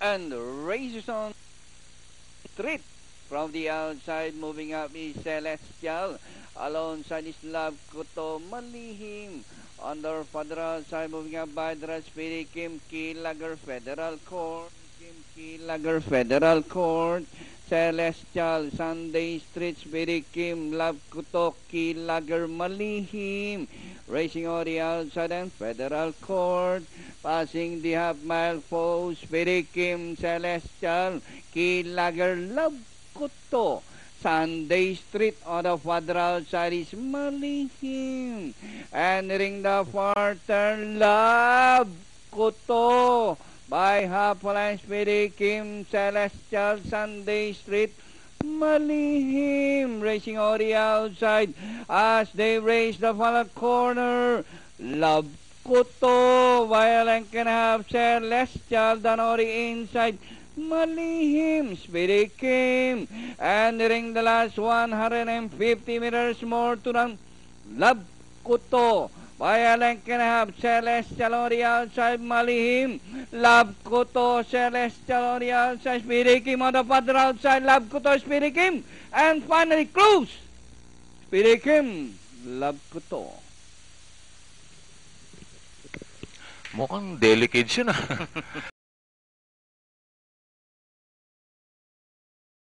and races on street. From the outside, moving up is Celestial. Alongside is Love Kuto Malihim. On the federal side, moving up by Draspeedy Kim Kilager Federal Court. Kim Kilager Federal Court. Celestial, Sunday Street, Speedy Kim, Love Kuto, Kilager Malihim. Racing on the outside and Federal Court. Passing the half-mile foe, Speedy Kim, Celestial, Kilager, Love Kuto. Sunday Street on the federal side is Malihim. Entering the far turn, Love Kuto. By half line, Speedy Kim, Celestial, Sunday Street, Malihim. Racing on the outside as they race the final corner. Love Kuto, by a length and a half, Celestial, down on the inside. Malihim, Speedy Kim, entering the last 150 meters more to run. Love Kuto, by a length and a half, Celestial on the outside, Malihim. Love Kuto, Celestial on the outside, Speedy Kim on the further outside, Love Kuto, Speedy Kim, and finally close. Speedy Kim, Love Kuto. Mukhang delicate siya na.